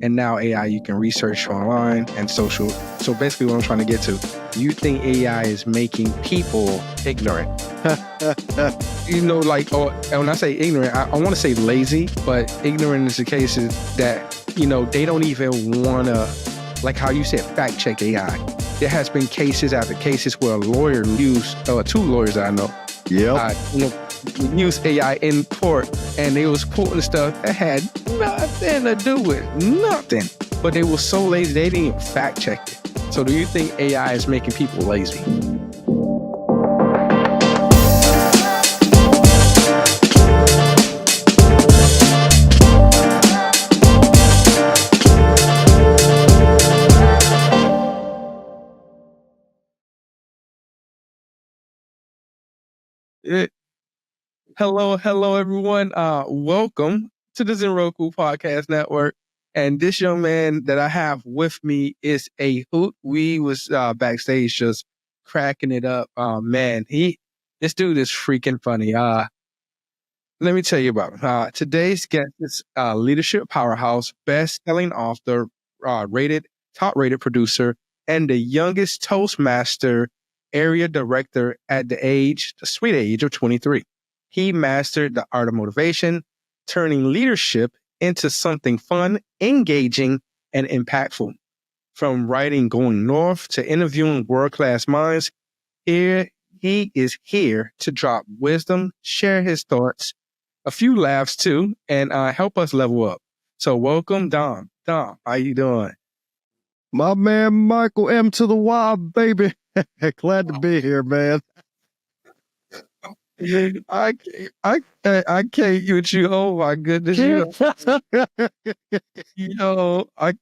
And now AI, you can research online and social. So basically what I'm trying to get to, do you think AI is making people ignorant? Or when I say ignorant, I want to say lazy, but ignorant is the cases that, they don't even want to, like how you said, fact check AI. There has been cases after cases where a lawyer used, two lawyers that I know, use AI in court, and they was quoting stuff that had nothing to do with nothing. But they were so lazy, they didn't even fact check it. So do you think AI is making people lazy? Hello, everyone. Welcome to the Zenroku Podcast Network. And this young man that I have with me is a hoot. We was backstage just cracking it up. Man, this dude is freaking funny. Let me tell you about him. Today's guest is leadership powerhouse, best-selling author, top-rated producer, and the youngest Toastmaster area director at the sweet age of 23. He mastered the art of motivation, turning leadership into something fun, engaging, and impactful. From writing Going North to interviewing world-class minds, he is here to drop wisdom, share his thoughts, a few laughs too, and help us level up. So welcome, Dom. Dom, how you doing? My man, Michael M to the Y, baby. Glad to be here, man. I can't with you. Oh my goodness. I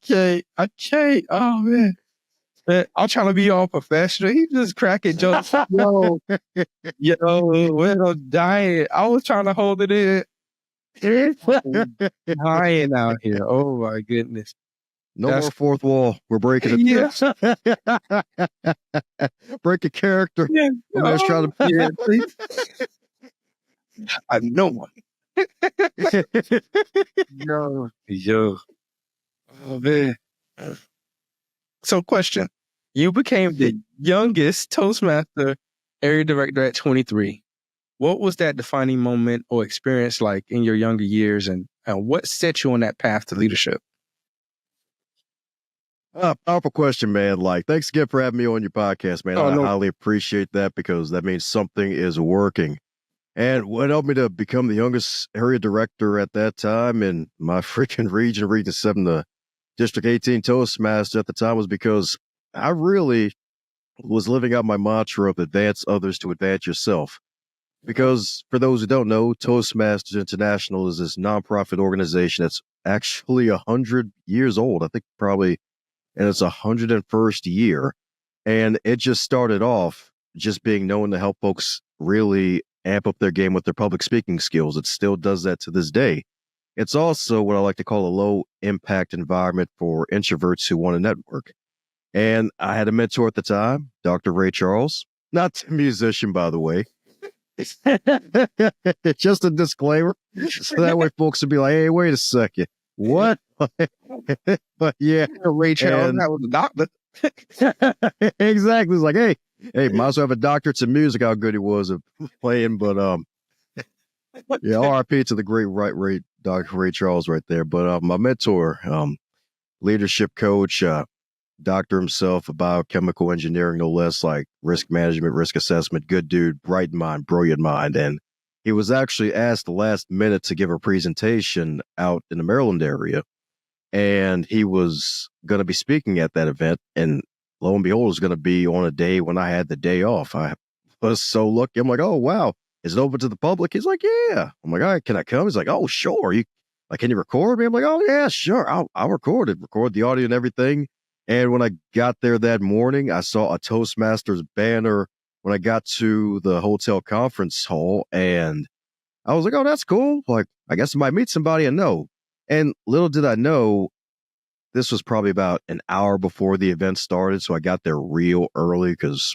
can't. Oh man. I'm trying to be all professional. He just cracking jokes. We're dying. I was trying to hold it in. Dying out here. Oh my goodness. No more fourth wall. We're breaking it. Yeah. Breaking character. Yeah. My man's trying to. I know. Yo. Oh man. So question. You became the youngest Toastmaster area director at 23. What was that defining moment or experience like in your younger years, and what set you on that path to leadership? Powerful question, man. Thanks again for having me on your podcast, man. I highly appreciate that because that means something is working. And what helped me to become the youngest area director at that time in my freaking region 7, the District 18 Toastmaster at the time, was because I really was living out my mantra of advance others to advance yourself. Because for those who don't know, Toastmasters International is this nonprofit organization that's actually 100 years old. I think probably, and it's 101st year. And it just started off just being known to help folks really amp up their game with their public speaking skills. It still does that to this day. It's also what I like to call a low impact environment for introverts who want to network. And I had a mentor at the time, Dr. Ray Charles, not a musician, by the way. Just a disclaimer. So that way folks would be like, hey, wait a second. What? But yeah. Ray Charles, that was a doctor. Exactly. It's like, hey, might as well have a doctorate in music, how good he was at playing. But yeah, RIP to the great Dr. Ray Charles right there. But my mentor, leadership coach, doctor himself, biochemical engineering, no less, like risk management, risk assessment, good dude, bright mind, brilliant mind. And he was actually asked the last minute to give a presentation out in the Maryland area. And he was going to be speaking at that event. And lo and behold, it was going to be on a day when I had the day off. I was so lucky. I'm like, oh, wow. Is it open to the public? He's like, yeah. I'm like, all right, can I come? He's like, oh, sure. Can you record me? I'm like, oh, yeah, sure. I'll record the audio and everything. And when I got there that morning, I saw a Toastmasters banner when I got to the hotel conference hall. And I was like, oh, that's cool. Like, I guess I might meet somebody I know. And little did I know, this was probably about an hour before the event started. So I got there real early because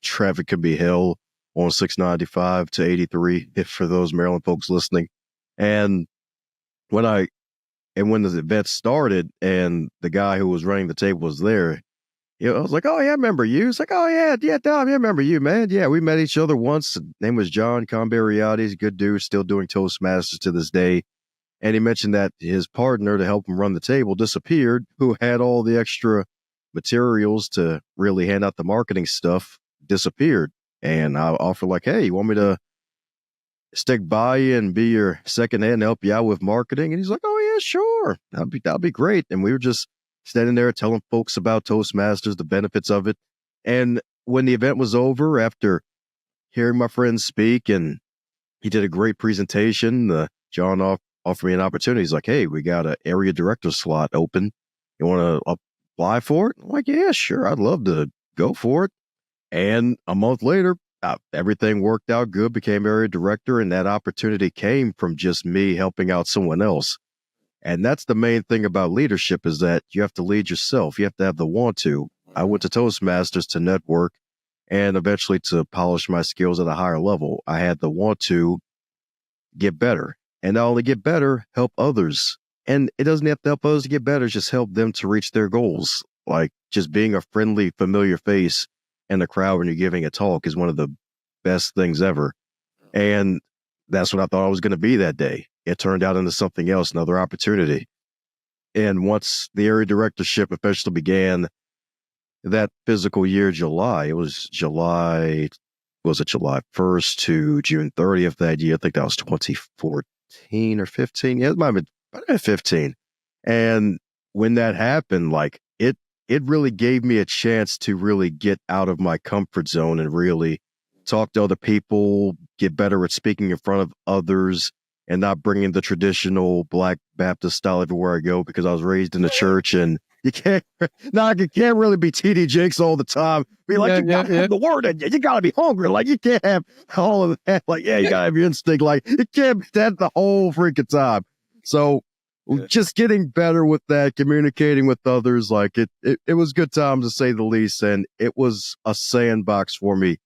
traffic can be hell on 695 to 83, if for those Maryland folks listening. And when I And when the event started and the guy who was running the table was there, I was like, "Oh yeah, I remember you." It's like, "Oh yeah, Dom, yeah, I remember you, man. Yeah, we met each other once. His name was John Conberiotti. He's a good dude, still doing Toastmasters to this day." And he mentioned that his partner to help him run the table disappeared, who had all the extra materials to really hand out the marketing stuff, disappeared. And I offered like, "Hey, you want me to stick by you and be your second hand and help you out with marketing?" And he's like, "Oh yeah, sure. That'd be great." And we were just standing there telling folks about Toastmasters, the benefits of it. And when the event was over, after hearing my friend speak, and he did a great presentation, John offered me an opportunity. He's like, "Hey, we got an area director slot open. You want to apply for it?" I'm like, "Yeah, sure. I'd love to go for it." And a month later, everything worked out good, became area director, and that opportunity came from just me helping out someone else. And that's the main thing about leadership, is that you have to lead yourself. You have to have the want to. I went to Toastmasters to network and eventually to polish my skills at a higher level. I had the want to get better, and not only get better, help others. And it doesn't have to help others to get better, just help them to reach their goals. Like just being a friendly, familiar face in the crowd when you're giving a talk is one of the best things ever. And that's what I thought I was going to be that day. It turned out into something else, another opportunity. And once the area directorship officially began that physical year, July, it was July, was it July 1st to June 30th that year? I think that was 2014 or 15. Yeah, it might have been 15. And when that happened, like it really gave me a chance to really get out of my comfort zone and really talk to other people, get better at speaking in front of others, and not bringing the traditional Black Baptist style everywhere I go, because I was raised in the church, and you can't, you can't really be TD Jakes all the time. Be like, you gotta have the word in you. You gotta be hungry. Like, you can't have all of that. Like, yeah, you gotta have your instinct. Like, you can't be that the whole freaking time. So just getting better with that, communicating with others, like it was good times to say the least. And it was a sandbox for me,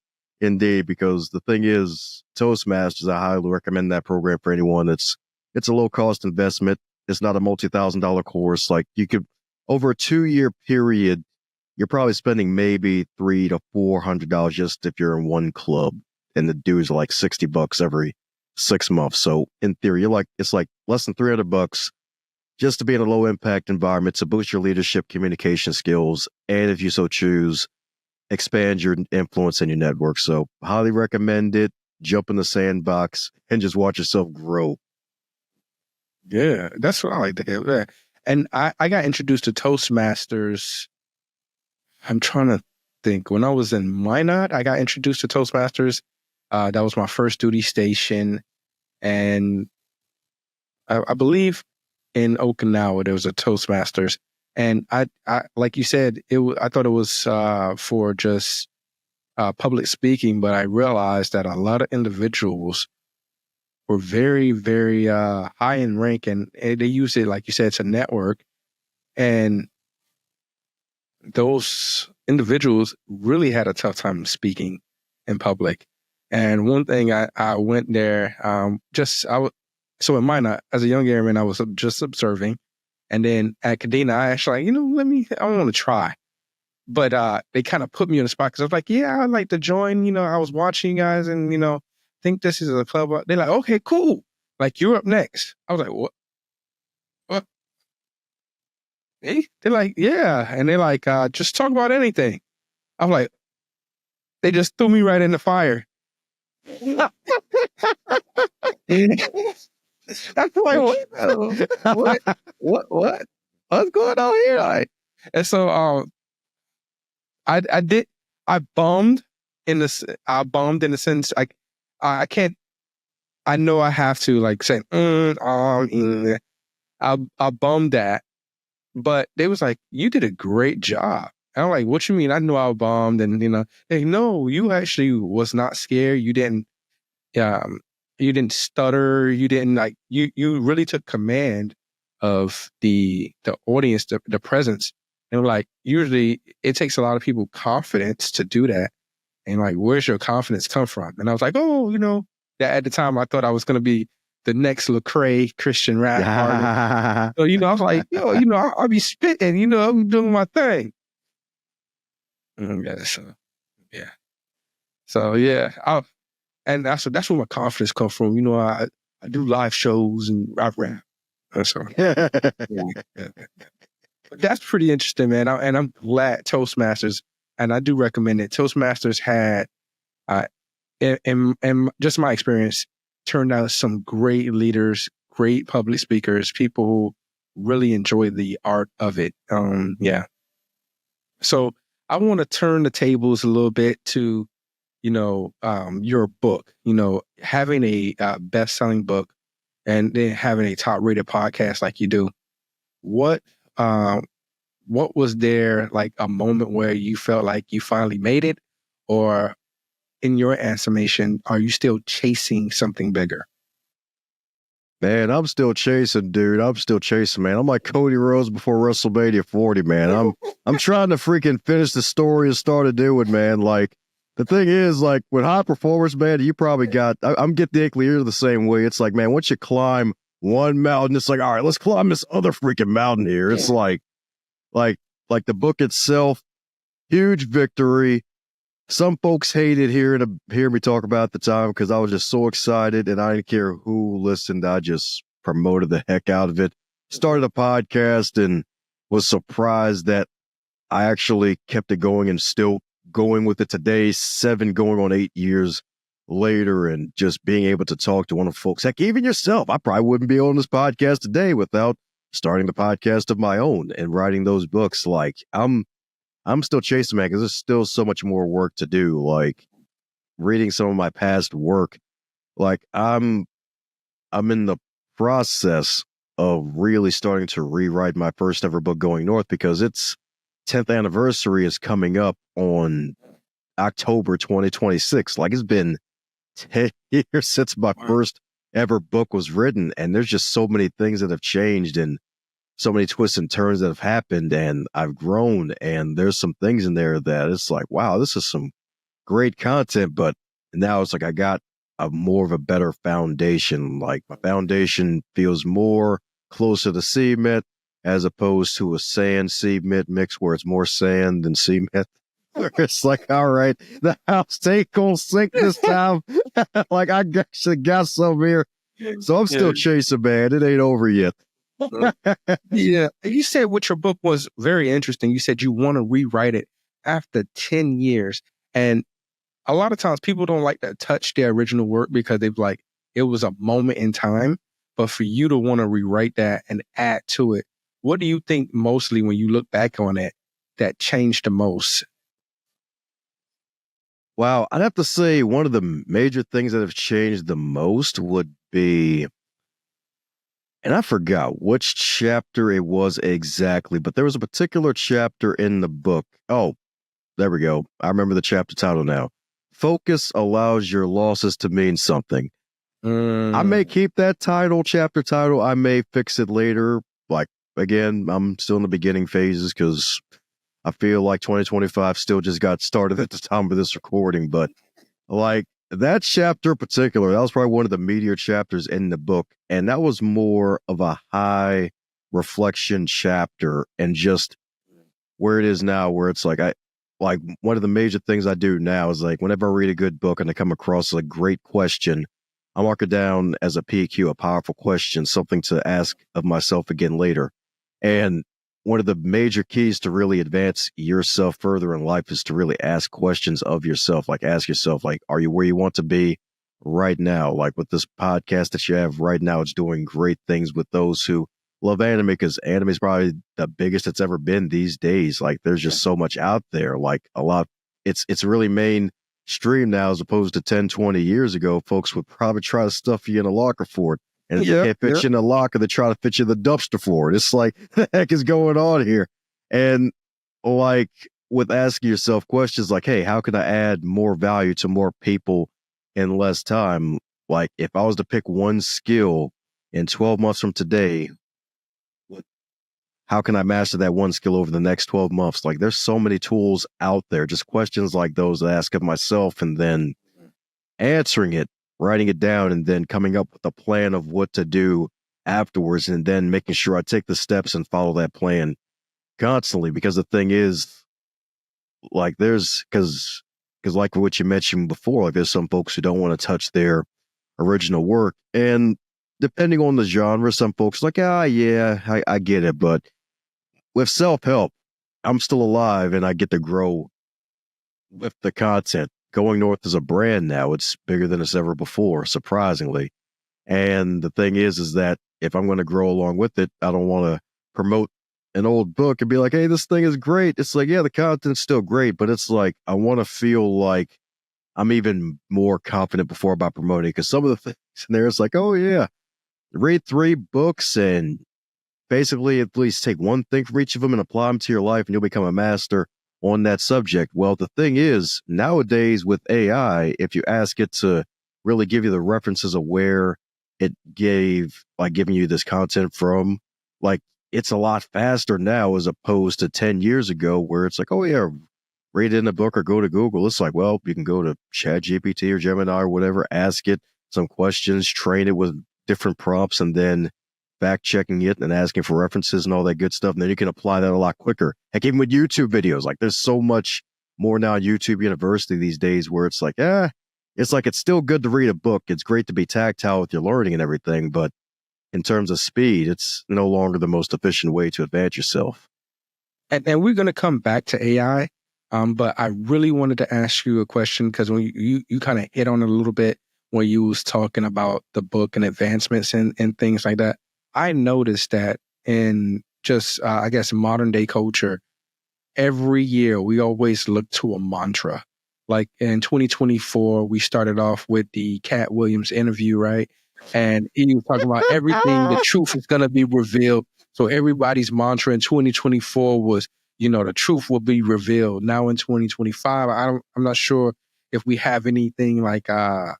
indeed, because the thing is, Toastmasters, I highly recommend that program for anyone. It's a low cost investment. It's not a $multi-thousand course. Like, you could, over a 2-year period, you're probably spending maybe $300 to $400 just if you're in one club, and the dues are like $60 every 6 months. So in theory, it's like less than $300 just to be in a low impact environment to boost your leadership, communication skills, and if you so choose, expand your influence and your network. So highly recommend it. Jump in the sandbox and just watch yourself grow. Yeah, that's what I like to hear. Yeah. And I got introduced to Toastmasters. I'm trying to think. When I was in Minot, I got introduced to Toastmasters. That was my first duty station. And I believe in Okinawa, there was a Toastmasters. And I like you said, I thought it was for just public speaking, but I realized that a lot of individuals were very, very high in rank, and they use it, like you said, to network. And those individuals really had a tough time speaking in public. And one thing I went there, so in Minot, as a young airman, I was just observing. And then at Kadena, I actually, I want to try. But they kind of put me on the spot because I was like, yeah, I'd like to join. I was watching you guys and, think this is a club. They're like, okay, cool. Like, you're up next. I was like, what? What? Hey? They're like, yeah. And they're like, just talk about anything. I'm like, they just threw me right in the fire. That's like, what? What's going on here? Like, and so, I bummed in the sense, like, I can't, I know I have to, like, say, I bummed that, but they was like, you did a great job. And I'm like, what you mean? I know I bombed, and hey, no, you actually was not scared. Um, you didn't stutter. You didn't, like, you really took command of the audience, the presence. And like, usually it takes a lot of people confidence to do that. And like, where's your confidence come from? And I was like, that at the time I thought I was going to be the next Lecrae Christian rap artist. So, I was like, I'll be spitting, I'm doing my thing. Yeah, so yeah, and that's where my confidence comes from. I do live shows and I rap. So yeah. But that's pretty interesting, man. And I'm glad Toastmasters, and I do recommend it. Toastmasters had, in just my experience, turned out some great leaders, great public speakers, people who really enjoy the art of it. Yeah. So I want to turn the tables a little bit to, your book, having a best-selling book and then having a top-rated podcast like you do. What was there like a moment where you felt like you finally made it, or in your estimation, are you still chasing something bigger? Man, I'm still chasing, dude. I'm still chasing, man. I'm like Cody Rhodes before WrestleMania 40, man. I'm trying to freaking finish the story and start doing, man. Like, the thing is, like, with high performance, man, you probably got, I'm getting the inkling, you're the same way. It's like, man, once you climb one mountain, it's like, all right, let's climb this other freaking mountain here. It's like the book itself, huge victory. Some folks hated hear me talk about it at the time because I was just so excited and I didn't care who listened. I just promoted the heck out of it. Started a podcast and was surprised that I actually kept it going and still going with it today, 7 going on 8 years later, and just being able to talk to one of the folks. Heck, even yourself, I probably wouldn't be on this podcast today without starting the podcast of my own and writing those books. Like, I'm still chasing, man, because there's still so much more work to do. Like, reading some of my past work, like I'm in the process of really starting to rewrite my first ever book, Going North, because its 10th anniversary is coming up on October 2026. Like, it's been 10 years since my first ever book was written, and there's just so many things that have changed and so many twists and turns that have happened, and I've grown, and there's some things in there that it's like, wow, this is some great content, but now it's like I got a more of a better foundation. Like, my foundation feels more closer to cement as opposed to a sand cement mix where it's more sand than cement. It's like, all right, the house ain't gonna sink this time. Like, I actually got some here. So I'm still chasing, man. It ain't over yet. Yeah. You said what your book was very interesting. You said you want to rewrite it after 10 years. And a lot of times people don't like to touch their original work because they've like, it was a moment in time. But for you to want to rewrite that and add to it, what do you think mostly when you look back on it that changed the most? Wow. I'd have to say one of the major things that have changed the most would be, and I forgot which chapter it was exactly, but there was a particular chapter in the book. Oh, there we go. I remember the chapter title now. Focus allows your losses to mean something. I may keep that chapter title. I may fix it later. Like, again, I'm still in the beginning phases because I feel like 2025 still just got started at the time of this recording. But like, that chapter in particular, that was probably one of the meatier chapters in the book. And that was more of a high reflection chapter and just where it is now, where it's like, one of the major things I do now is like, whenever I read a good book and I come across a great question, I mark it down as a PQ, a powerful question, something to ask of myself again later. And one of the major keys to really advance yourself further in life is to really ask questions of yourself. Like, ask yourself, like, are you where you want to be right now? Like, with this podcast that you have right now, it's doing great things with those who love anime, because anime is probably the biggest it's ever been these days. Like, there's just so much out there. Like, a lot, it's really mainstream now, as opposed to 10, 20 years ago. Folks would probably try to stuff you in a locker for it. And if they can't fit you in a locker, they try to fit you in the dumpster for it. It's like, the heck is going on here? And like, with asking yourself questions like, hey, how can I add more value to more people in less time? Like, if I was to pick one skill in 12 months from today, how can I master that one skill over the next 12 months? Like, there's so many tools out there, just questions like those I ask of myself and then answering it writing it down and then coming up with a plan of what to do afterwards, and then making sure I take the steps and follow that plan constantly. Because the thing is, like, because like what you mentioned before, like there's some folks who don't want to touch their original work, and depending on the genre, some folks are like, yeah, I get it, but with self-help, I'm still alive and I get to grow with the content. Going North is a brand now. It's bigger than it's ever before, surprisingly. And the thing is that if I'm going to grow along with it, I don't want to promote an old book and be like, hey, this thing is great. It's like, yeah, the content's still great, but it's like, I want to feel like I'm even more confident before about promoting, because some of the things in there, it's like, oh yeah, read 3 books and basically at least take one thing from each of them and apply them to your life and you'll become a master on that subject. Well, the thing is, nowadays with AI, if you ask it to really give you the references of where it gave, like giving you this content from, like it's a lot faster now as opposed to 10 years ago where it's like, oh yeah, read it in a book or go to Google. It's like, well, you can go to ChatGPT or Gemini or whatever, ask it some questions, train it with different prompts, and then fact checking it and asking for references and all that good stuff. And then you can apply that a lot quicker. Heck, even with YouTube videos, like there's so much more now YouTube University these days where it's like, it's still good to read a book. It's great to be tactile with your learning and everything. But in terms of speed, it's no longer the most efficient way to advance yourself. And we're going to come back to AI. But I really wanted to ask you a question, because when you kind of hit on it a little bit when you was talking about the book and advancements and things like that. I noticed that in just, I guess, modern day culture, every year we always look to a mantra. Like in 2024, we started off with the Cat Williams interview, right? And he was talking about everything, the truth is going to be revealed. So everybody's mantra in 2024 was, the truth will be revealed. Now in 2025, I'm not sure if we have anything like a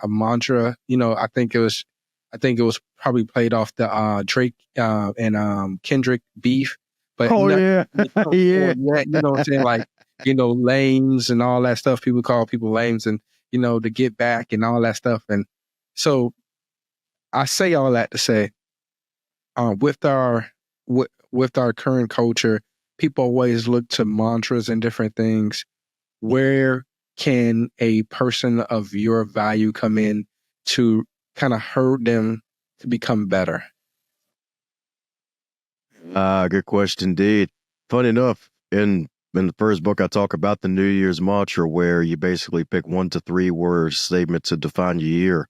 mantra. I think it was probably played off the Drake and Kendrick beef, but Oh yeah, yeah. yet, you know what I'm saying? Like, lames and all that stuff. People call people lames, and to get back and all that stuff. And so I say all that to say, with our current culture, people always look to mantras and different things. Where can a person of your value come in to kind of hurt them to become better? Good question indeed. Funny enough, in the first book, I talk about the New Year's mantra, where you basically pick 1 to 3 word statement to define your year.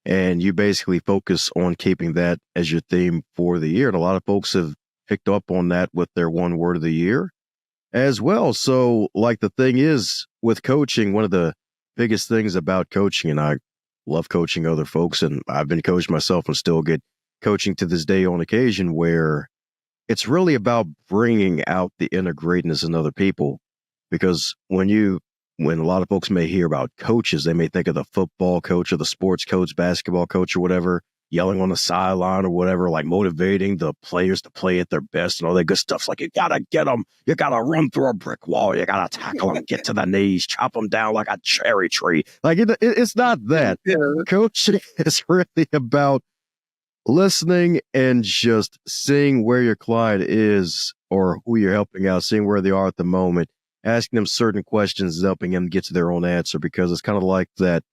And you basically focus on keeping that as your theme for the year. And a lot of folks have picked up on that with their one word of the year as well. So, like, the thing is with coaching, one of the biggest things about coaching, and I love coaching other folks, and I've been coached myself and still get coaching to this day on occasion, where it's really about bringing out the inner greatness in other people. Because when a lot of folks may hear about coaches, they may think of the football coach or the sports coach, basketball coach or whatever, yelling on the sideline or whatever, like motivating the players to play at their best and all that good stuff. It's like, you got to get them. You got to run through a brick wall. You got to tackle them, get to the knees, chop them down like a cherry tree. Like, it's not that. Yeah. Coaching is really about listening and just seeing where your client is or who you're helping out, seeing where they are at the moment, asking them certain questions, helping them get to their own answer. Because it's kind of like that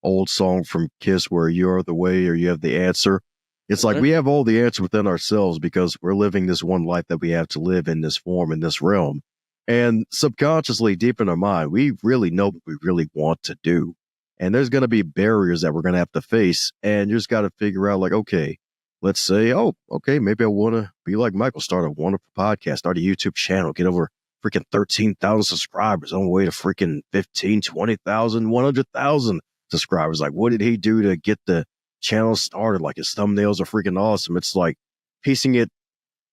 old song from Kiss where you're the way or you have the answer. It's like we have all the answer within ourselves because we're living this one life that we have to live in this form, in this realm. And subconsciously, deep in our mind, we really know what we really want to do. And there's going to be barriers that we're going to have to face. And you just got to figure out, like, okay, let's say, maybe I want to be like Michael, start a wonderful podcast, start a YouTube channel, get over freaking 13,000 subscribers on the way to freaking 15, 20,000, 100,000 subscribers. Like, what did he do to get the channel started? Like, his thumbnails are freaking awesome. It's like piecing it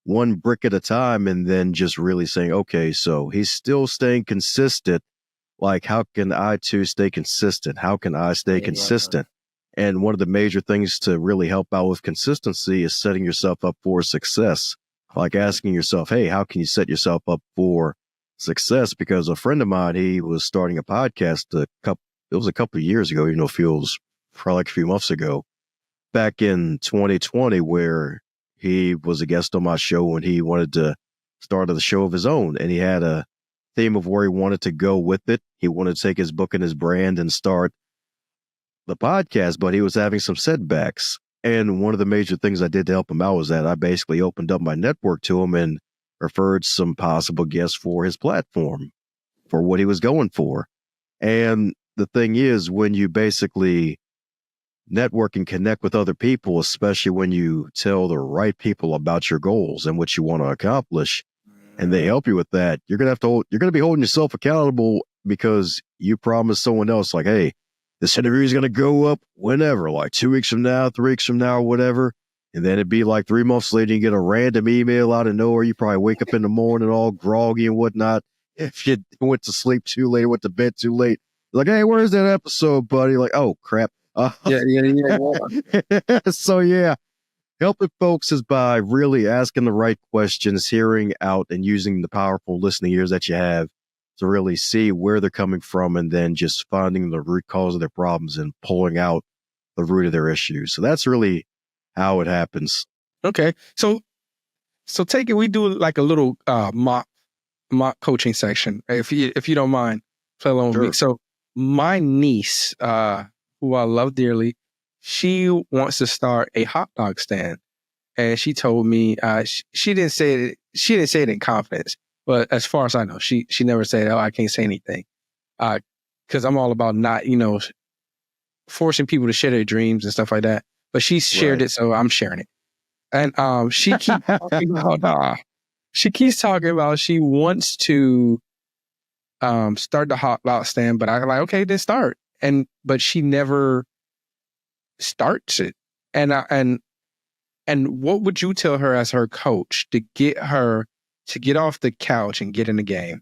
one brick at a time and then just really saying, okay, so he's still staying consistent. Like, how can I too stay consistent? How can I stay consistent? And one of the major things to really help out with consistency is setting yourself up for success. Like asking yourself, hey, how can you set yourself up for success? Because a friend of mine, he was starting a podcast it was a couple of years ago, feels for like a few months ago, back in 2020, where he was a guest on my show and he wanted to start a show of his own. And he had a theme of where he wanted to go with it. He wanted to take his book and his brand and start the podcast, but he was having some setbacks. And one of the major things I did to help him out was that I basically opened up my network to him and referred some possible guests for his platform for what he was going for. And the thing is, when you basically network and connect with other people, especially when you tell the right people about your goals and what you want to accomplish, and they help you with that, you're going to be holding yourself accountable because you promised someone else, like, hey, this interview is going to go up whenever, like 2 weeks from now, 3 weeks from now, or whatever. And then it'd be like 3 months later, you get a random email out of nowhere. You probably wake up in the morning all groggy and whatnot. If you went to sleep too late, went to bed too late, like, hey, where's that episode, buddy? Like, oh, crap. Yeah. So, yeah, helping folks is by really asking the right questions, hearing out and using the powerful listening ears that you have to really see where they're coming from, and then just finding the root cause of their problems and pulling out the root of their issues. So that's really how it happens. Okay. So take it. We do like a little mock coaching section, if you don't mind, play along with me. So my niece, who I love dearly, she wants to start a hot dog stand, and she told me she didn't say it. She didn't say it in confidence, but as far as I know, she never said, "Oh, I can't say anything," because I'm all about not forcing people to share their dreams and stuff like that. But she shared it, so I'm sharing it. And she keeps talking about she wants to start the hot dog stand, but I'm like, okay, then start. But she never starts it. And what would you tell her as her coach to get her to get off the couch and get in the game?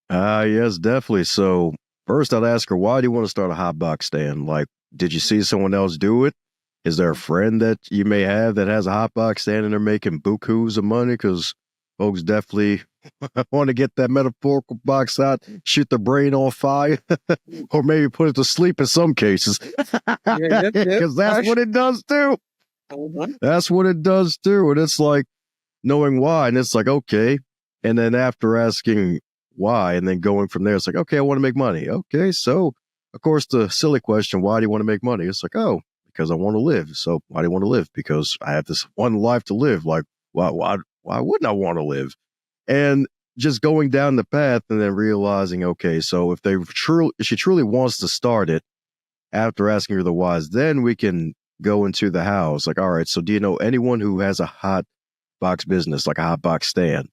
Yes, definitely. So first I'd ask her, why do you want to start a hot box stand? Like, did you see someone else do it? Is there a friend that you may have that has a hot box stand and they're making bukus of money? Because folks definitely want to get that metaphorical box out, shoot the brain on fire, or maybe put it to sleep in some cases. Because that's what it does too. That's what it does too. And it's like knowing why. And it's like, okay. And then after asking why and then going from there, it's like, okay, I want to make money. Okay. So, of course, the silly question, why do you want to make money? It's like, oh, because I want to live. So why do you want to live? Because I have this one life to live. Like, why wouldn't I want to live? And just going down the path and then realizing, okay, so if she truly wants to start it, after asking her the whys, then we can go into the hows. Like, all right, so do you know anyone who has a hot box business, like a hot box stand,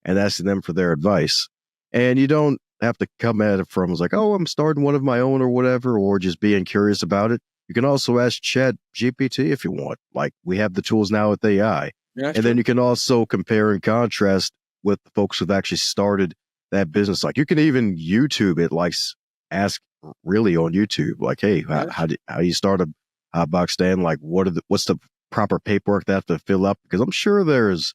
and asking them for their advice? And you don't have to come at it from, like, oh, I'm starting one of my own or whatever, or just being curious about it. You can also ask Chat GPT if you want. Like, we have the tools now with AI. Yeah, and then you can also compare and contrast with the folks who've actually started that business. Like, you can even YouTube it, like ask really on YouTube, like, hey, how do you start a hot box stand? Like, what's the proper paperwork they have to fill up? Because I'm sure there's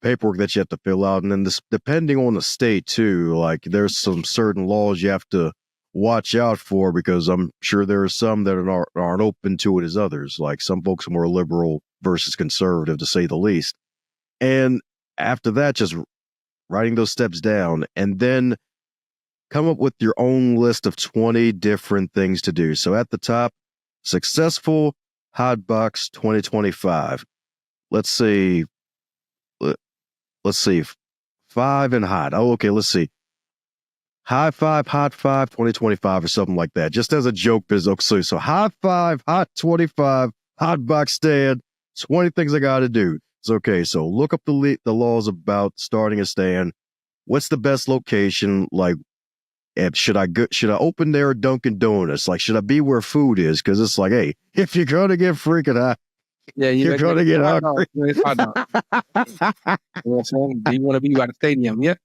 paperwork that you have to fill out. And then this, depending on the state too, like there's some certain laws you have to watch out for, because I'm sure there are some that aren't open to it as others. Like some folks are more liberal versus conservative, to say the least. And after that, just writing those steps down and then come up with your own list of 20 different things to do. So at the top, successful Hotbox 2025. Let's see, 5 and hot. Oh, okay, let's see. High five, hot 5, 2025 or something like that. Just as a joke, so high 5, hot 25, hot box stand, 20 things I got to do. It's okay. So look up the laws about starting a stand. What's the best location? Like, should I open there at Dunkin' Donuts? Like, should I be where food is? Because it's like, hey, if you're going to get freaking high, you're going to get hungry. Do you want to be by the stadium? Yeah.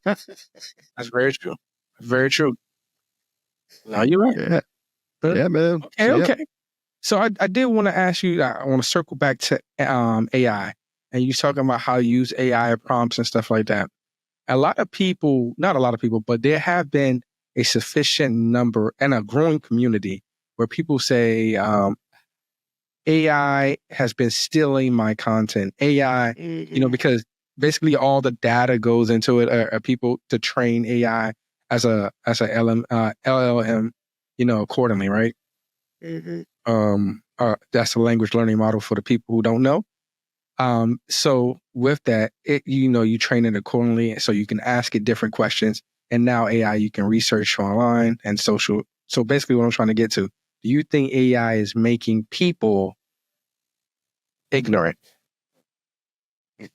That's very true. Very true. No, you're right. Yeah, man. Okay. So I did want to ask you, I want to circle back to AI. And you talking about how you use AI prompts and stuff like that. Not a lot of people, but there have been a sufficient number and a growing community where people say, AI has been stealing my content. AI, because basically all the data goes into it, people to train AI as a LLM, accordingly, right? That's a language learning model for the people who don't know. So with that, you train it accordingly, so you can ask it different questions. And now AI, you can research online and social. So basically, what I'm trying to get to: do you think AI is making people ignorant?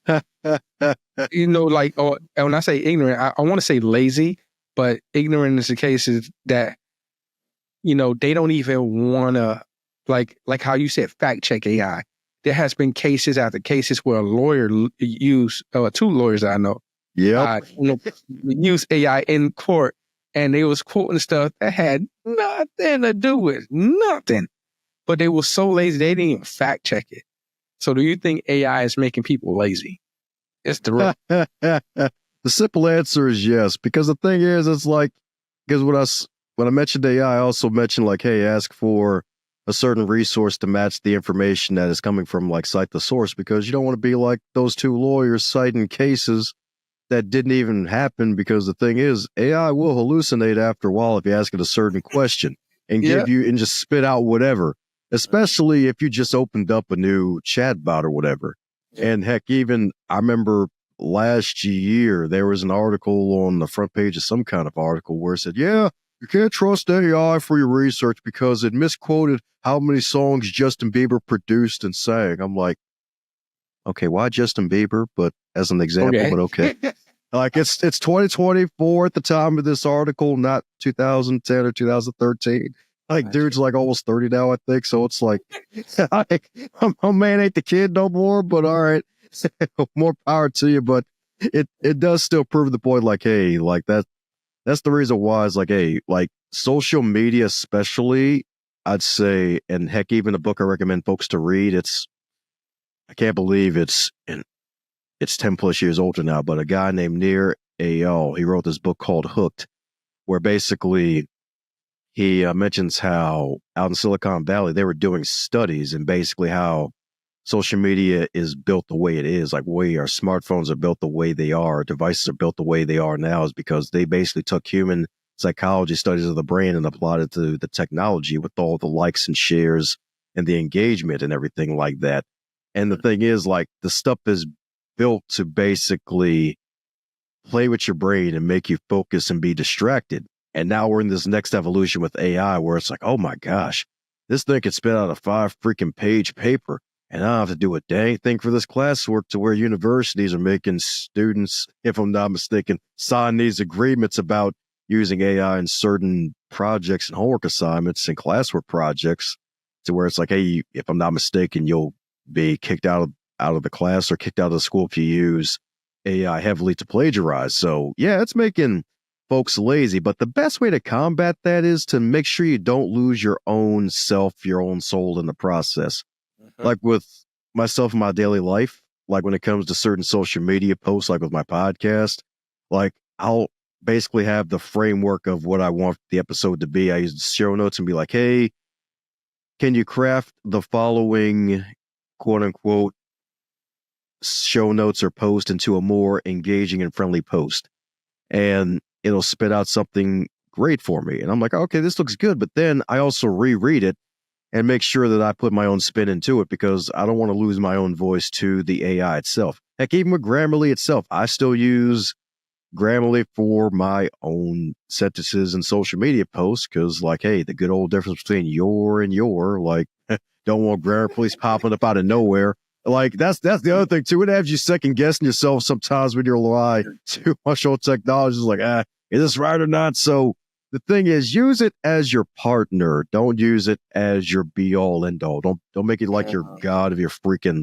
Or when I say ignorant, I want to say lazy, but ignorant is the case is that, they don't even want to, like how you said, fact check AI. There has been cases after cases where a lawyer used, two lawyers that I know, use AI in court, and they was quoting stuff that had nothing to do with nothing, but they were so lazy they didn't even fact check it. So do you think AI is making people lazy? It's the real. The simple answer is yes, because the thing is, it's like, because when I mentioned AI, I also mentioned like, hey, ask for a certain resource to match the information that is coming from, like, cite the source, because you don't want to be like those two lawyers citing cases that didn't even happen, because the thing is, AI will hallucinate after a while if you ask it a certain question and give you and just spit out whatever, especially if you just opened up a new chatbot or whatever. And heck, even I remember last year, there was an article on the front page of some kind of article where it said, yeah, you can't trust AI for your research because it misquoted how many songs Justin Bieber produced and sang. I'm like, okay, why Justin Bieber? But as an example, but okay. Like it's 2024 at the time of this article, not 2010 or 2013. Like, dude's like almost 30 now, I think. So it's like, my man ain't the kid no more, but all right, more power to you. But it does still prove the point, like, hey, like that's the reason why it's like, hey, like social media, especially, I'd say, and heck, even a book I recommend folks to read. I can't believe it's 10 plus years older now, but a guy named Nir Eyal, he wrote this book called Hooked, where basically he mentions how out in Silicon Valley, they were doing studies and basically how social media is built the way it is, like way our smartphones are built the way they are, our devices are built the way they are now, is because they basically took human psychology studies of the brain and applied it to the technology with all the likes and shares and the engagement and everything like that. And the thing is, like, the stuff is built to basically play with your brain and make you focus and be distracted. And now we're in this next evolution with AI where it's like, oh my gosh, this thing could spit out a 5 freaking page paper, and I don't have to do a dang thing for this classwork, to where universities are making students, if I'm not mistaken, sign these agreements about using AI in certain projects and homework assignments and classwork projects, to where it's like, hey, if I'm not mistaken, you'll be kicked out of the class or kicked out of the school if you use AI heavily to plagiarize. So yeah, it's making folks lazy, but the best way to combat that is to make sure you don't lose your own self, your own soul in the process. Like with myself in my daily life, like when it comes to certain social media posts, like with my podcast, like I'll basically have the framework of what I want the episode to be. I use the show notes and be like, hey, can you craft the following quote unquote show notes or post into a more engaging and friendly post? And it'll spit out something great for me. And I'm like, okay, this looks good. But then I also reread it and make sure that I put my own spin into it, because I don't want to lose my own voice to the AI itself. Heck, even with Grammarly itself, I still use Grammarly for my own sentences and social media posts, because, like, hey, the good old difference between your and your, like, don't want grammar police popping up out of nowhere. Like, that's the other thing too. It has you second guessing yourself sometimes when you're relying too much on technology. It's like, is this right or not? So the thing is, use it as your partner. Don't use it as your be all end all. Don't make it like your god of your freaking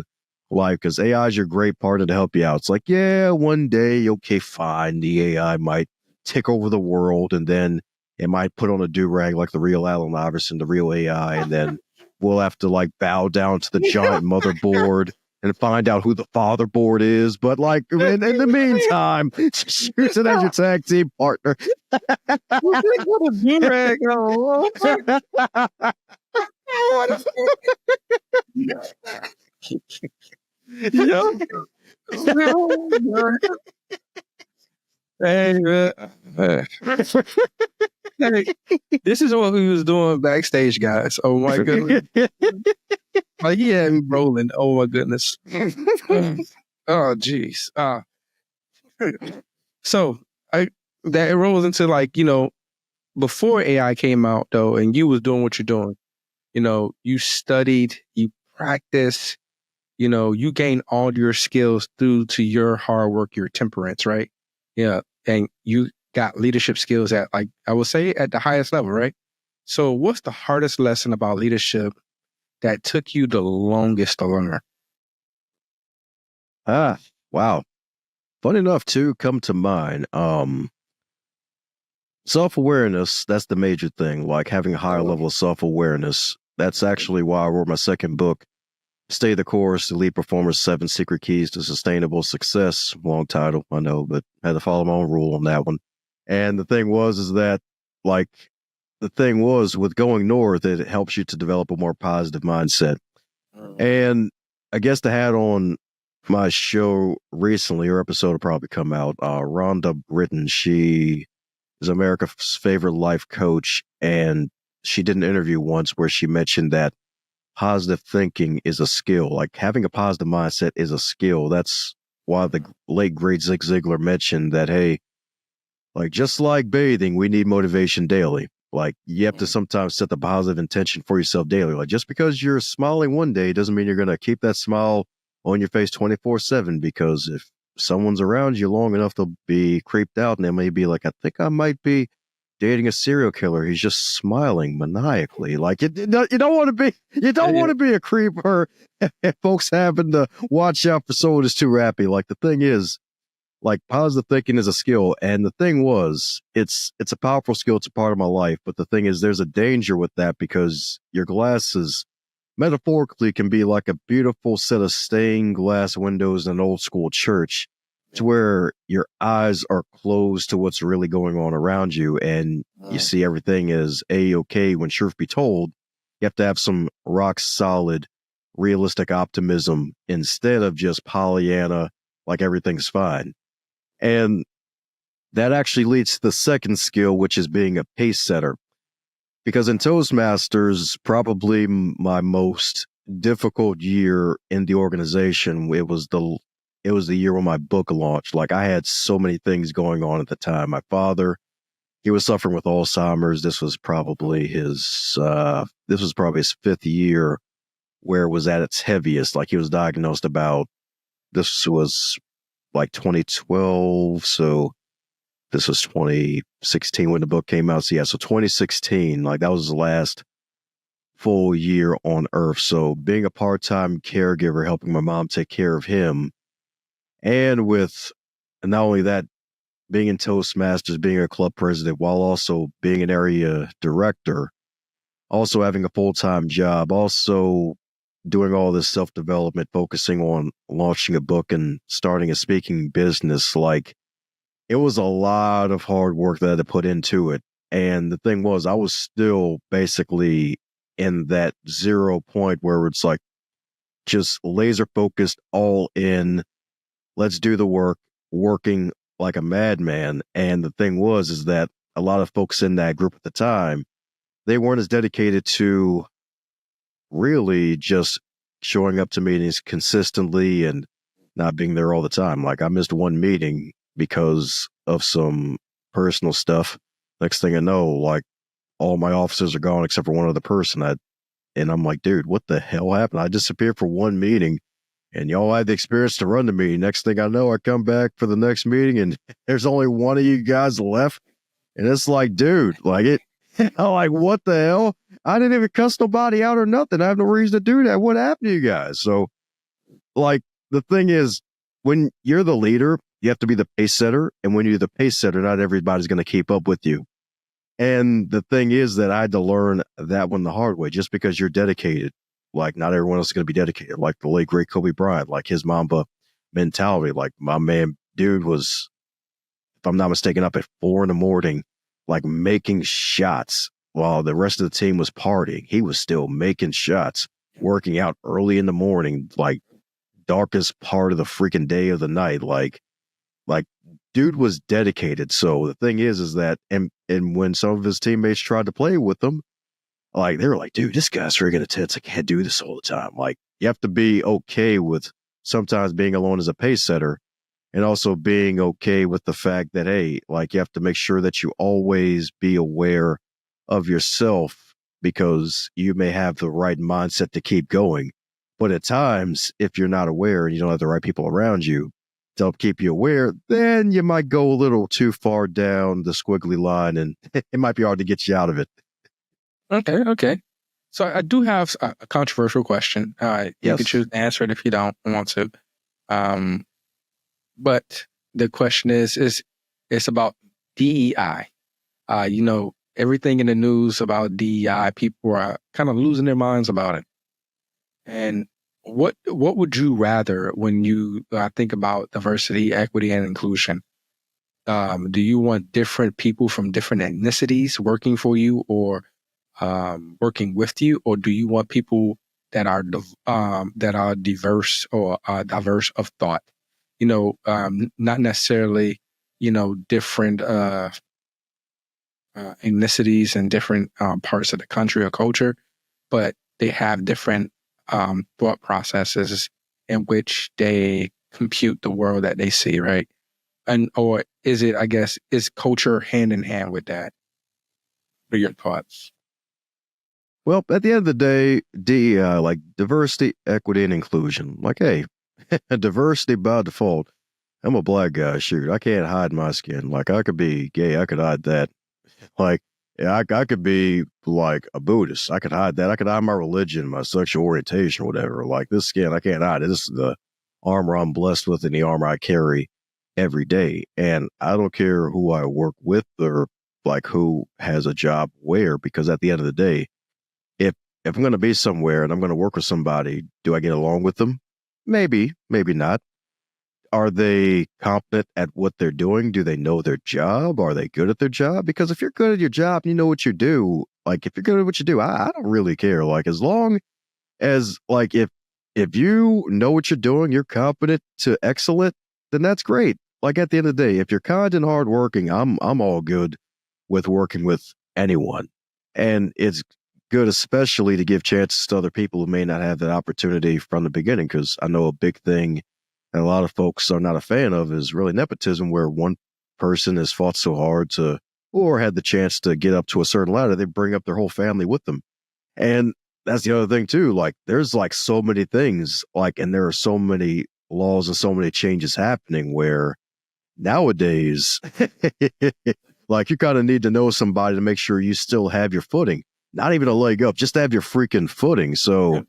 life, because AI is your great partner to help you out. It's like, yeah, one day, okay, fine, the AI might take over the world, and then it might put on a do-rag like the real Allen Iverson, the real AI, and then we'll have to like bow down to the giant motherboard and find out who the father board is. But like in the meantime, just use it as your tag team partner. What a do-rag on. Yo. Hey, man. Hey, this is what he was doing backstage, guys. Oh my goodness. Like he had me rolling. Oh my goodness. Oh jeez. So that it rolls into like, before AI came out though, and you was doing what you're doing, you studied, you practiced, you gained all your skills through to your hard work, your temperance, right? Yeah. And you got leadership skills at, like, I would say at the highest level, right? So what's the hardest lesson about leadership that took you the longest to learn? Wow. Funny enough, too, come to mind. Self-awareness, that's the major thing, like having a higher level of self-awareness. That's actually why I wrote my second book, Stay the Course, Elite Performers, 7 Secret Keys to Sustainable Success. Long title, I know, but had to follow my own rule on that one. And the thing is that, like, with going north, it helps you to develop a more positive mindset. And I guess to had on my show recently, her episode will probably come out, Rhonda Britton, she is America's favorite life coach. And she did an interview once where she mentioned that positive thinking is a skill. Like having a positive mindset is a skill. That's why the late great Zig Ziglar mentioned that, hey, like just like bathing, we need motivation daily. Like you have to sometimes set the positive intention for yourself daily. Like just because you're smiling one day doesn't mean you're going to keep that smile on your face 24/7, because if someone's around you long enough, they'll be creeped out and they may be like, I think I might be dating a serial killer. He's just smiling maniacally. Like you don't want to be a creeper and folks having to watch out for someone who's too happy. Like the thing is, like positive thinking is a skill. And the thing it's a powerful skill. It's a part of my life. But the thing is, there's a danger with that because your glasses metaphorically can be like a beautiful set of stained glass windows in an old school church, to where your eyes are closed to what's really going on around you. And you see everything as A-okay, when truth be told, you have to have some rock solid, realistic optimism instead of just Pollyanna, like everything's fine. And that actually leads to the second skill, which is being a pace setter. Because in Toastmasters, probably my most difficult year in the organization, it was the year when my book launched. Like I had so many things going on at the time. My father, he was suffering with Alzheimer's. This was probably his fifth year where it was at its heaviest. Like he was diagnosed this was like 2012. So this was 2016 when the book came out. So yeah, so 2016, like that was the last full year on earth. So being a part-time caregiver, helping my mom take care of him, and not only that, being in Toastmasters, being a club president, while also being an area director, also having a full-time job, also doing all this self-development, focusing on launching a book and starting a speaking business. Like it was a lot of hard work that I had to put into it. And the thing was, I was still basically in that 0 point where it's like just laser focused, all in, let's do the work, working like a madman. And the thing is that a lot of folks in that group at the time, they weren't as dedicated to really just showing up to meetings consistently and not being there all the time. Like I missed one meeting because of some personal stuff. Next thing I know, like all my officers are gone except for one other person. And I'm like, dude, what the hell happened? I disappeared for one meeting and y'all had the experience to run the meeting. Next thing I know, I come back for the next meeting and there's only one of you guys left. And it's like, dude, like I'm like, what the hell? I didn't even cuss nobody out or nothing. I have no reason to do that. What happened to you guys? So like the thing is, when you're the leader, you have to be the pace setter. And when you're the pace setter, not everybody's going to keep up with you. And the thing is that I had to learn that one the hard way. Just because you're dedicated like not everyone else is going to be dedicated. Like the late great Kobe Bryant, like his Mamba mentality. Like my man, dude was, if I'm not mistaken, up at 4 a.m, like making shots while the rest of the team was partying. He was still making shots, working out early in the morning, like darkest part of the freaking day of the night. Like dude was dedicated. So the thing is that, and when some of his teammates tried to play with him, like they were like, dude, this guy's freaking intense. I can't do this all the time. Like you have to be okay with sometimes being alone as a pace setter, and also being okay with the fact that, hey, like you have to make sure that you always be aware of yourself, because you may have the right mindset to keep going. But at times, if you're not aware and you don't have the right people around you to help keep you aware, then you might go a little too far down the squiggly line, and it might be hard to get you out of it. Okay. So I do have a controversial question. You Yes. can choose to answer it if you don't want to. But the question is it's about DEI. Everything in the news about DEI, people are kind of losing their minds about it. And what would you rather when you think about diversity, equity, and inclusion? Do you want different people from different ethnicities working for you or working with you, or do you want people that are diverse or diverse of thought? Not necessarily, different ethnicities and different parts of the country or culture, but they have different thought processes in which they compute the world that they see, right? And or is it, I guess, is culture hand in hand with that? What are your thoughts? Well, at the end of the day, DEI, like diversity, equity, and inclusion. Like, hey, diversity by default. I'm a black guy. Shoot, I can't hide my skin. Like, I could be gay. I could hide that. Like, yeah, I could be like a Buddhist. I could hide that. I could hide my religion, my sexual orientation, whatever. Like, this skin, I can't hide it. This is the armor I'm blessed with and the armor I carry every day. And I don't care who I work with or like who has a job where, because at the end of the day, if I'm going to be somewhere and I'm going to work with somebody, do I get along with them? Maybe, maybe not. Are they competent at what they're doing? Do they know their job? Are they good at their job? Because if you're good at your job and you know what you do, like if you're good at what you do, I don't really care. Like as long as like if you know what you're doing, you're competent to excellent, then that's great. Like at the end of the day, if you're kind and hardworking, I'm all good with working with anyone. And it's good especially to give chances to other people who may not have that opportunity from the beginning. Because I know a big thing and a lot of folks are not a fan of is really nepotism, where one person has fought so hard to or had the chance to get up to a certain ladder, they bring up their whole family with them. And that's the other thing too. Like there's like so many things, like, and there are so many laws and so many changes happening where nowadays, like you kind of need to know somebody to make sure you still have your footing, not even a leg up, just to have your freaking footing. So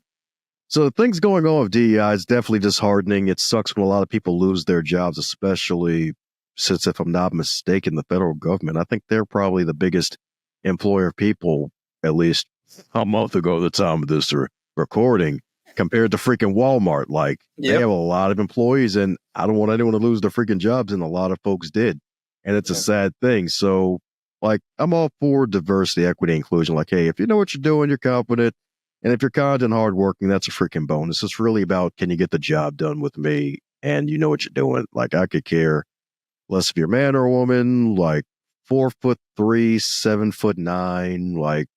things going on with DEI is definitely disheartening. It sucks when a lot of people lose their jobs, especially since, if I'm not mistaken, the federal government, I think they're probably the biggest employer of people, at least a month ago, the time of this recording, compared to freaking Walmart. Like they have a lot of employees, and I don't want anyone to lose their freaking jobs, and a lot of folks did. And it's a sad thing. So, like, I'm all for diversity, equity, inclusion. Like, hey, if you know what you're doing, you're competent. And if you're kind and hardworking, that's a freaking bonus. It's really about, can you get the job done with me? And you know what you're doing. Like I could care less if you're a man or a woman, like 4'3", 7'9", like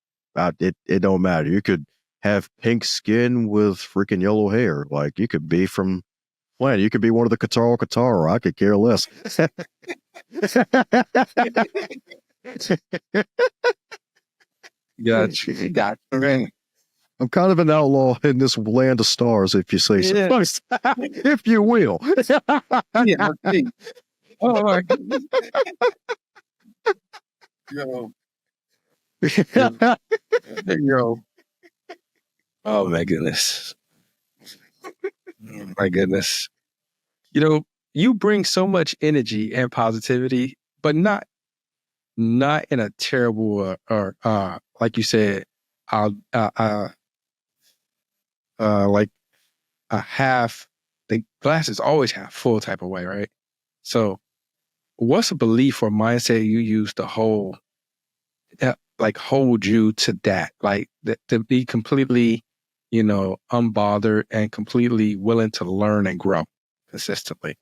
it don't matter. You could have pink skin with freaking yellow hair. Like you could be from planet. You could be one of the Qatar. I could care less. Gotcha. Okay. I'm kind of an outlaw in this land of stars, if you say so. If you will. Yeah. Oh my goodness. Yo. Yo. Oh my goodness. My goodness. You bring so much energy and positivity, but not in a terrible or like you said, like a half, the glass is always half full type of way, right? So what's a belief or mindset you use to hold you to that, like to be completely, unbothered and completely willing to learn and grow consistently?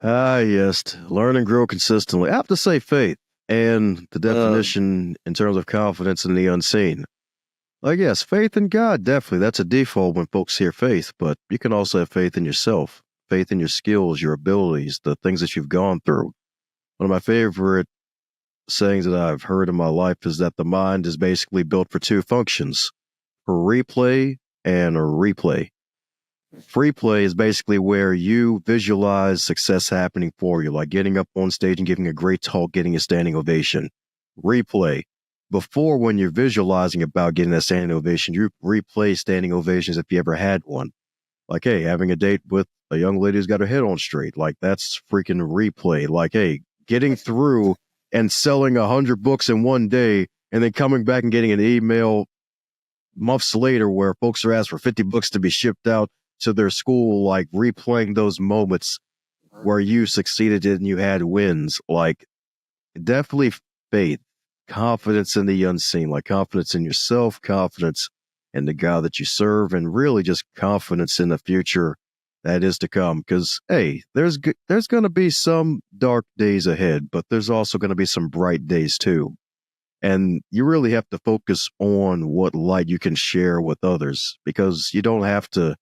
Yes, learn and grow consistently. I have to say faith and the definition in terms of confidence in the unseen. Like, yes, faith in God, definitely. That's a default when folks hear faith, but you can also have faith in yourself, faith in your skills, your abilities, the things that you've gone through. One of my favorite sayings that I've heard in my life is that the mind is basically built for two functions: for replay and a replay. Free play is basically where you visualize success happening for you, like getting up on stage and giving a great talk, getting a standing ovation. Replay. Before, when you're visualizing about getting that standing ovation, you replay standing ovations if you ever had one. Like, hey, having a date with a young lady who's got her head on straight. Like, that's freaking replay. Like, hey, getting through and selling 100 books in one day and then coming back and getting an email months later where folks are asked for 50 books to be shipped out to their school, like replaying those moments where you succeeded and you had wins. Like, definitely faith, confidence in the unseen, like confidence in yourself, confidence in the God that you serve, and really just confidence in the future that is to come. Because, hey, there's going to be some dark days ahead, but there's also going to be some bright days too. And you really have to focus on what light you can share with others, because you don't have to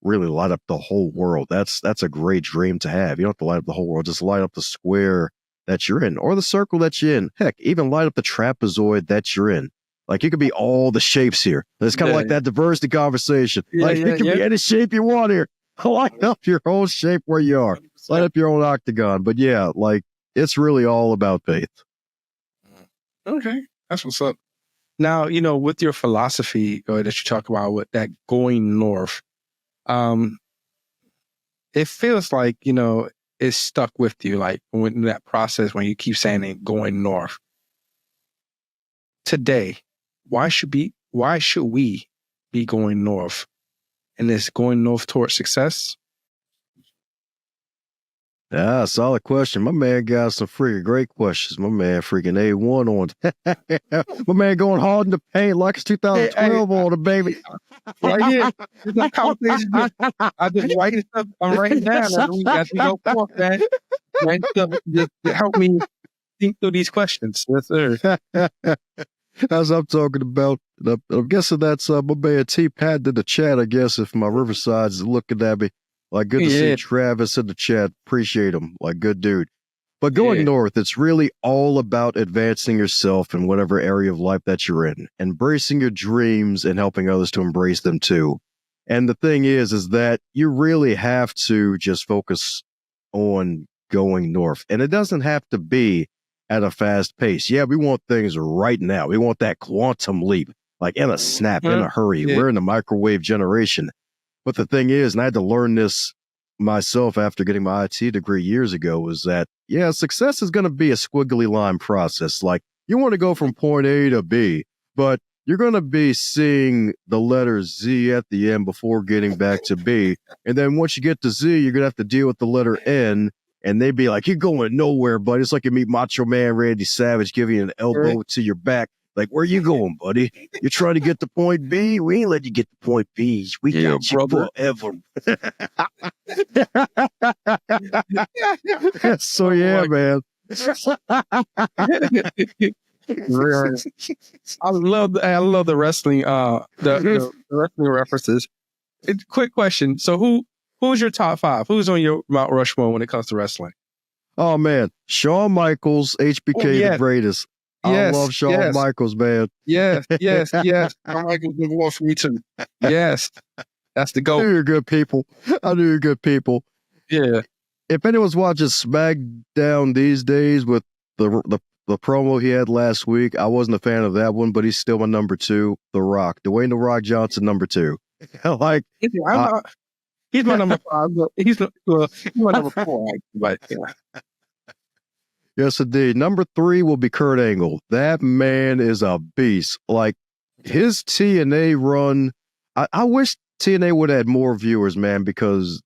really light up the whole world. That's a great dream to have. You don't have to light up the whole world. Just light up the square that you're in, or the circle that you're in. Heck, even light up the trapezoid that you're in. Like, you could be all the shapes here. It's kind of like that diversity conversation. Like, you can be any shape you want here. Light up your whole shape where you are. Light up your own octagon. But yeah, like, it's really all about faith. Okay, that's what's up. Now, with your philosophy that you talk about with that going north, it feels like, it's stuck with you, like when that process, when you keep saying it, going north. Today, why should we be going north? And it's going north towards success? Ah, solid question. My man got some freaking great questions. My man freaking A1 on. My man going hard in the paint like it's 2012 on the baby. Right here. It's a conversation. I just write stuff. I'm writing down as we go forth, man. Write stuff just to help me think through these questions. Yes, sir. As I'm talking about, I'm guessing that's my man T-Pat in the chat, I guess, if my Riverside's looking at me. Like, good to see Travis in the chat. Appreciate him. Like, good dude. But going north, it's really all about advancing yourself in whatever area of life that you're in, embracing your dreams and helping others to embrace them too. And the thing is that you really have to just focus on going north. And it doesn't have to be at a fast pace. Yeah, we want things right now. We want that quantum leap, like in a snap, in a hurry. Yeah. We're in the microwave generation. But the thing is, and I had to learn this myself after getting my IT degree years ago, is that, yeah, success is going to be a squiggly line process. Like, you want to go from point A to B, but you're going to be seeing the letter Z at the end before getting back to B. And then once you get to Z, you're going to have to deal with the letter N. And they'd be like, you're going nowhere, buddy. It's like you meet Macho Man Randy Savage giving you an elbow to your back. Like, where you going, buddy? You're trying to get to point B? We ain't let you get to point B. We got you forever. So, yeah, man. I love the wrestling, the wrestling references. Quick question. So who's your top 5? Who's on your Mount Rushmore when it comes to wrestling? Oh, man. Shawn Michaels, HBK, the greatest. I love Shawn Michaels, man. Yes. Shawn Michaels is one for me too. Yes. That's the GOAT. I knew you're good people. Yeah. If anyone's watching SmackDown these days with the promo he had last week, I wasn't a fan of that one, but he's still my number 2, The Rock. Dwayne The Rock Johnson, number 2. Like, he's my number 5. He's my number 4, actually, but yeah. Yes, indeed. Number 3 will be Kurt Angle. That man is a beast. Like, his TNA run, I wish TNA would have had more viewers, man, because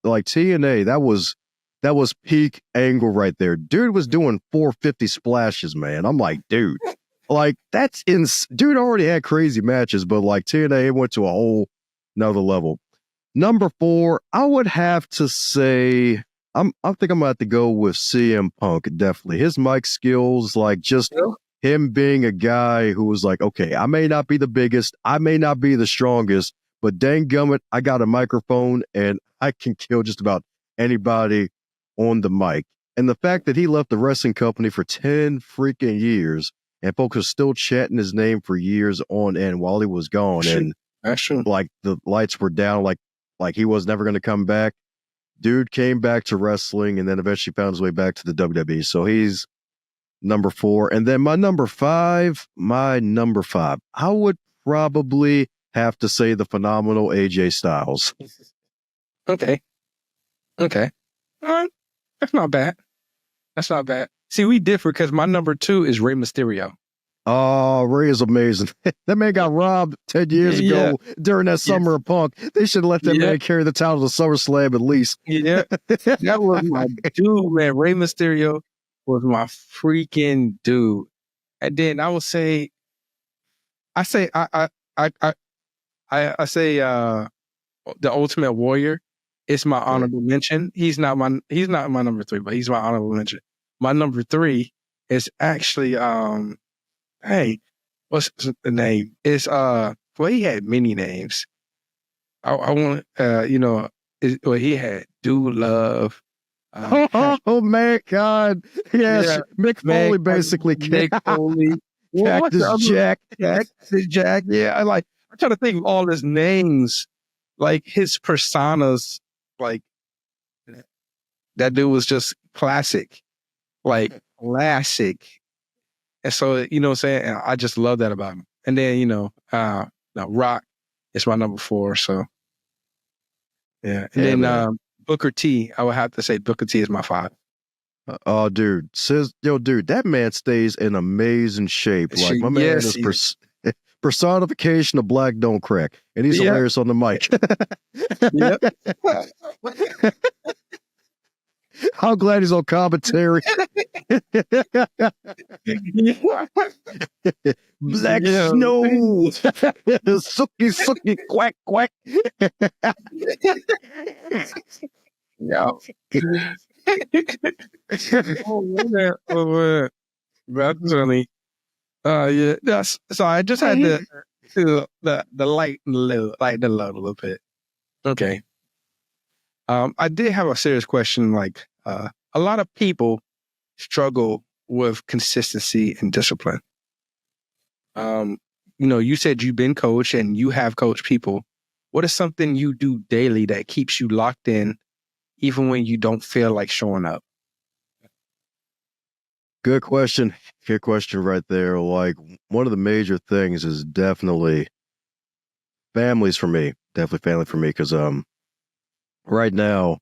like TNA, that was peak Angle right there. Dude was doing 450 splashes, man. I'm like, dude, like dude already had crazy matches, but like TNA went to a whole another level. Number 4, I would have to say, I think I'm gonna have to go with CM Punk. Definitely, his mic skills, like just him being a guy who was like, okay, I may not be the biggest, I may not be the strongest, but dang gummit, I got a microphone and I can kill just about anybody on the mic. And the fact that he left the wrestling company for 10 freaking years and folks are still chanting his name for years on end while he was gone, and That's true. like the lights were down, like he was never going to come back. Dude came back to wrestling and then eventually found his way back to the WWE. So he's number 4. And then my number 5, I would probably have to say the phenomenal AJ Styles. Okay. All right. That's not bad. See, we differ because my number 2 is Rey Mysterio. Oh, Ray is amazing. That man got robbed 10 years ago during that Summer of Punk. They should have let that man carry the title of SummerSlam at least. Yeah. That was my dude, man. Rey Mysterio was my freaking dude. And then I would say, I say the Ultimate Warrior is my honorable mention. He's not my number 3, but he's my honorable mention. My number 3 is actually hey, what's the name? It's well, he had many names. I want he had Dude Love. Oh my God! Yes, Mick Foley basically. Mick Foley, Cactus Jack. Cactus Jack. Yeah, I'm trying to think of all his names, like his personas. Like that dude was just classic, classic. And so, you know what I'm saying? And I just love that about him. And then, now Rock is my number 4. So, yeah. And then Booker T, I would have to say Booker T is my 5. Oh, dude. Dude, that man stays in amazing shape. Like, my man is personification of black don't crack. And he's hilarious on the mic. I'm glad he's on commentary. Black snow. Sucky, quack, quack. Yeah. That's funny. So I just had to lighten the load a little bit. Okay. I did have a serious question. Like, a lot of people struggle with consistency and discipline. You said you've been coached and you have coached people. What is something you do daily that keeps you locked in, even when you don't feel like showing up? Good question. Good question right there. Like, one of the major things is definitely families for me. Definitely family for me. Because right now,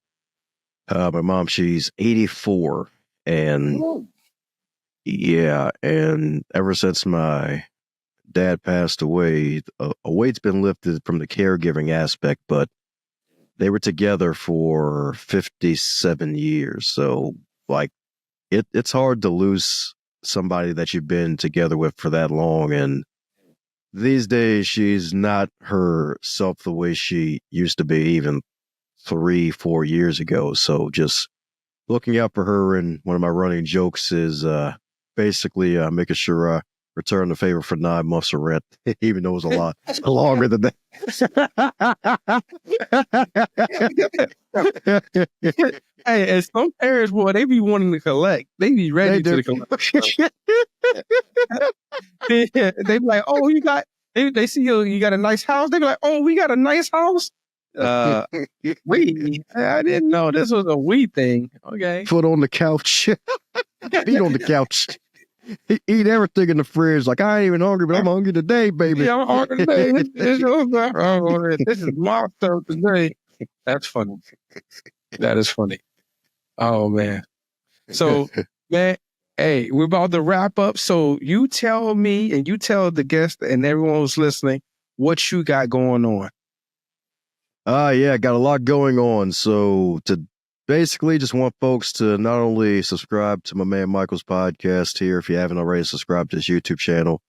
my mom, she's 84. And and ever since my dad passed away, a weight's been lifted from the caregiving aspect, but they were together for 57 years. So, like, it's hard to lose somebody that you've been together with for that long. And these days, she's not herself the way she used to be even 3-4 years ago. So just looking out for her, and one of my running jokes is basically making sure I return the favor for 9 months of rent, even though it was a lot longer than that. Hey, and some parents, boy, they be wanting to collect. They be ready to collect. They be like, oh, they see you got a nice house. They be like, oh, we got a nice house. We, I didn't know this was a we thing. Okay. Foot on the couch. Feet on the couch. He eat everything in the fridge. Like, I ain't even hungry, but I'm hungry today, baby. Yeah, I'm hungry today. This is my stuff today. That's funny. That is funny. Oh, man. So, man, Hey, we're about to wrap up. So you tell me and you tell the guest and everyone who's listening what you got going on. Yeah, got a lot going on. So to basically just want folks to not only subscribe to my man Michael's podcast here, if you haven't already subscribed to his YouTube channel.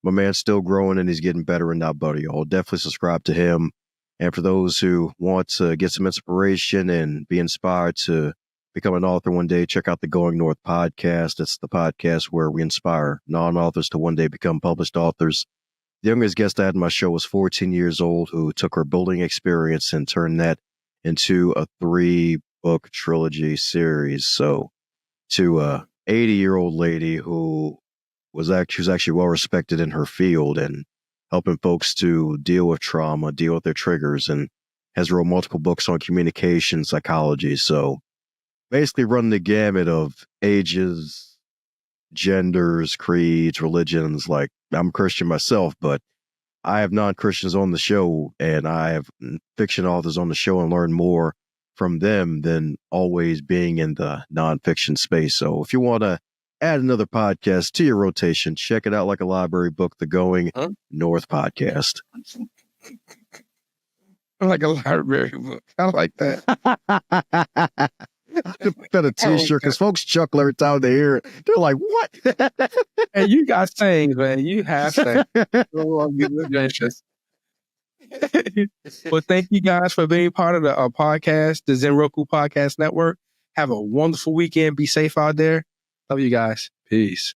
My man's still growing and he's getting better and not better, y'all. Definitely subscribe to him. And for those who want to get some inspiration and be inspired to become an author one day, check out the Going North podcast. It's the podcast where we inspire non-authors to one day become published authors. The youngest guest I had on my show was 14 years old, who took her building experience and turned that into a 3-book trilogy series. So to a 80-year-old lady who was actually well respected in her field and helping folks to deal with trauma, deal with their triggers, and has wrote multiple books on communication psychology. So basically running the gamut of ages, genders, creeds, religions. Like, I'm Christian myself, but I have non-Christians on the show, and I have fiction authors on the show, and learn more from them than always being in the nonfiction space. So if you want to add another podcast to your rotation, check it out like a library book, the Going North podcast. Like a library book. I like that. Put that a t-shirt because folks chuckle every time they hear it. They're like, what? And you got sayings, man. You have sayings. Well, thank you guys for being part of the podcast, the Zenroku Podcast Network. Have a wonderful weekend. Be safe out there. Love you guys. Peace.